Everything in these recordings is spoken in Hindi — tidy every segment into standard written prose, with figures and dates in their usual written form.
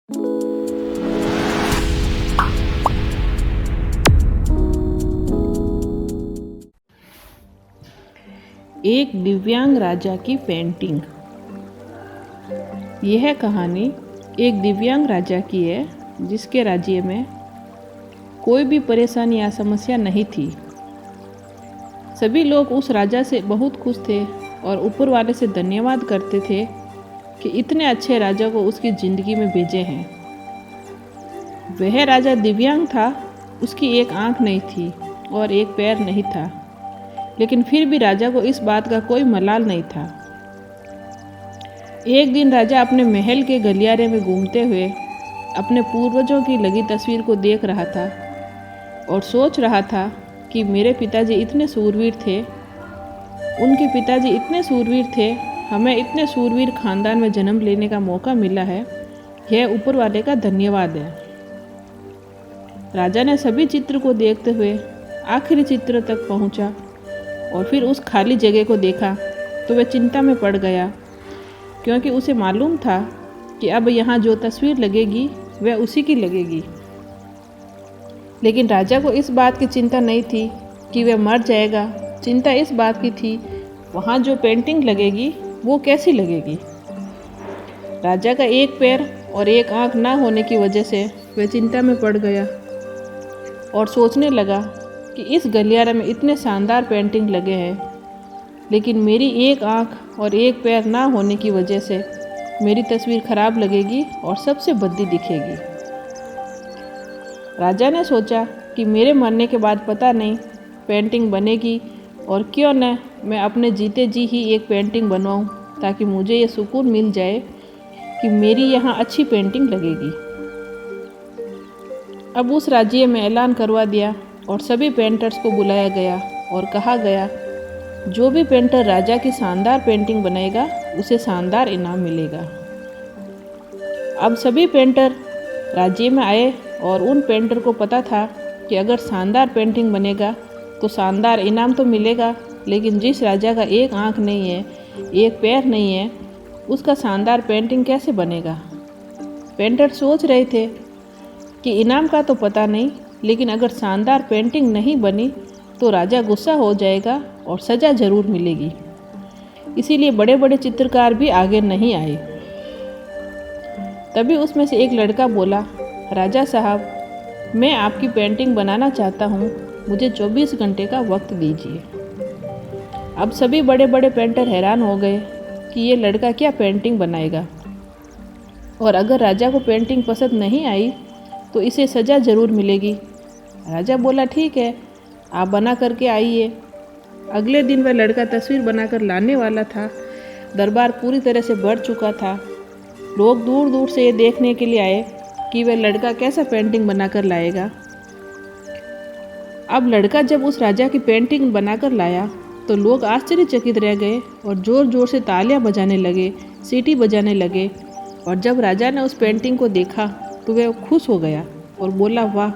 एक दिव्यांग राजा की पेंटिंग। यह कहानी एक दिव्यांग राजा की है जिसके राज्य में कोई भी परेशानी या समस्या नहीं थी। सभी लोग उस राजा से बहुत खुश थे और ऊपर वाले से धन्यवाद करते थे कि इतने अच्छे राजा को उसकी ज़िंदगी में भेजे हैं। वह राजा दिव्यांग था, उसकी एक आँख नहीं थी और एक पैर नहीं था, लेकिन फिर भी राजा को इस बात का कोई मलाल नहीं था। एक दिन राजा अपने महल के गलियारे में घूमते हुए अपने पूर्वजों की लगी तस्वीर को देख रहा था और सोच रहा था कि मेरे पिताजी इतने सूरवीर थे, उनके पिताजी इतने सूरवीर थे, हमें इतने सूरवीर खानदान में जन्म लेने का मौका मिला है, यह ऊपर वाले का धन्यवाद है। राजा ने सभी चित्र को देखते हुए आखिरी चित्र तक पहुंचा और फिर उस खाली जगह को देखा तो वह चिंता में पड़ गया, क्योंकि उसे मालूम था कि अब यहाँ जो तस्वीर लगेगी वह उसी की लगेगी। लेकिन राजा को इस बात की चिंता नहीं थी कि वह मर जाएगा, चिंता इस बात की थी वहाँ जो पेंटिंग लगेगी वो कैसी लगेगी। राजा का एक पैर और एक आँख ना होने की वजह से वह चिंता में पड़ गया और सोचने लगा कि इस गलियारे में इतने शानदार पेंटिंग लगे हैं, लेकिन मेरी एक आँख और एक पैर ना होने की वजह से मेरी तस्वीर खराब लगेगी और सबसे भद्दी दिखेगी। राजा ने सोचा कि मेरे मरने के बाद पता नहीं पेंटिंग बनेगी, और क्यों न मैं अपने जीते जी ही एक पेंटिंग बनवाऊं, ताकि मुझे ये सुकून मिल जाए कि मेरी यहाँ अच्छी पेंटिंग लगेगी। अब उस राज्य में ऐलान करवा दिया और सभी पेंटर्स को बुलाया गया और कहा गया, जो भी पेंटर राजा की शानदार पेंटिंग बनाएगा उसे शानदार इनाम मिलेगा। अब सभी पेंटर राज्य में आए और उन पेंटर को पता था कि अगर शानदार पेंटिंग बनेगा तो शानदार इनाम तो मिलेगा, लेकिन जिस राजा का एक आँख नहीं है, एक पैर नहीं है, उसका शानदार पेंटिंग कैसे बनेगा। पेंटर सोच रहे थे कि इनाम का तो पता नहीं, लेकिन अगर शानदार पेंटिंग नहीं बनी तो राजा गुस्सा हो जाएगा और सज़ा ज़रूर मिलेगी। इसीलिए बड़े बड़े चित्रकार भी आगे नहीं आए। तभी उसमें से एक लड़का बोला, राजा साहब, मैं आपकी पेंटिंग बनाना चाहता हूँ, मुझे 24 घंटे का वक्त दीजिए। अब सभी बड़े बड़े पेंटर हैरान हो गए कि ये लड़का क्या पेंटिंग बनाएगा, और अगर राजा को पेंटिंग पसंद नहीं आई तो इसे सज़ा ज़रूर मिलेगी। राजा बोला, ठीक है, आप बना करके आइए। अगले दिन वह लड़का तस्वीर बनाकर लाने वाला था। दरबार पूरी तरह से भर चुका था। लोग दूर दूर से ये देखने के लिए आए कि वह लड़का कैसा पेंटिंग बनाकर लाएगा। अब लड़का जब उस राजा की पेंटिंग बनाकर लाया तो लोग आश्चर्यचकित रह गए और ज़ोर ज़ोर से तालियां बजाने लगे, सीटी बजाने लगे। और जब राजा ने उस पेंटिंग को देखा तो वह खुश हो गया और बोला, वाह,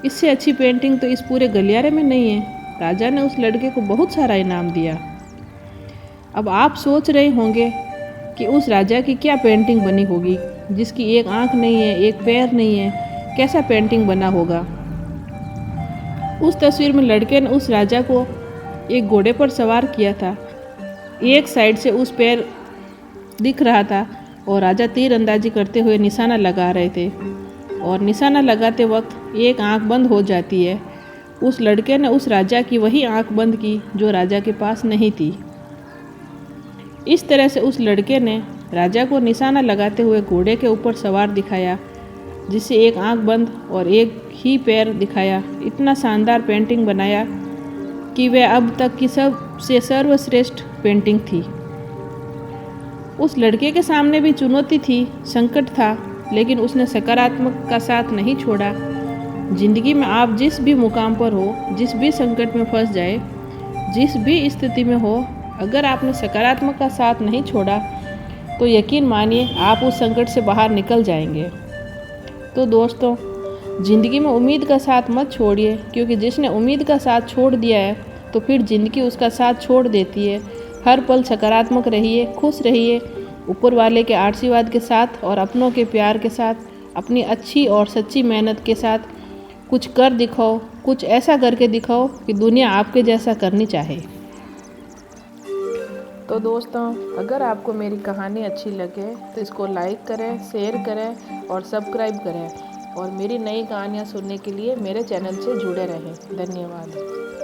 इससे अच्छी पेंटिंग तो इस पूरे गलियारे में नहीं है। राजा ने उस लड़के को बहुत सारा इनाम दिया। अब आप सोच रहे होंगे कि उस राजा की क्या पेंटिंग बनी होगी, जिसकी एक आँख नहीं है, एक पैर नहीं है, कैसा पेंटिंग बना होगा। उस तस्वीर में लड़के ने उस राजा को एक घोड़े पर सवार किया था। एक साइड से उस पैर दिख रहा था और राजा तीर अंदाजी करते हुए निशाना लगा रहे थे, और निशाना लगाते वक्त एक आँख बंद हो जाती है। उस लड़के ने उस राजा की वही आँख बंद की जो राजा के पास नहीं थी। इस तरह से उस लड़के ने राजा को निशाना लगाते हुए घोड़े के ऊपर सवार दिखाया, जिससे एक आँख बंद और एक ही पैर दिखाया। इतना शानदार पेंटिंग बनाया कि वह अब तक की सबसे सर्वश्रेष्ठ पेंटिंग थी। उस लड़के के सामने भी चुनौती थी, संकट था, लेकिन उसने सकारात्मक का साथ नहीं छोड़ा। जिंदगी में आप जिस भी मुकाम पर हो, जिस भी संकट में फंस जाए, जिस भी स्थिति में हो, अगर आपने सकारात्मक का साथ नहीं छोड़ा तो यकीन मानिए आप उस संकट से बाहर निकल जाएंगे। तो दोस्तों, ज़िंदगी में उम्मीद का साथ मत छोड़िए, क्योंकि जिसने उम्मीद का साथ छोड़ दिया है तो फिर ज़िंदगी उसका साथ छोड़ देती है। हर पल सकारात्मक रहिए, खुश रहिए, ऊपर वाले के आशीर्वाद के साथ और अपनों के प्यार के साथ, अपनी अच्छी और सच्ची मेहनत के साथ कुछ कर दिखाओ, कुछ ऐसा करके दिखाओ कि दुनिया आपके जैसा करनी चाहे। तो दोस्तों, अगर आपको मेरी कहानी अच्छी लगे तो इसको लाइक करें, शेयर करें और सब्सक्राइब करें, और मेरी नई कहानियाँ सुनने के लिए मेरे चैनल से जुड़े रहें। धन्यवाद।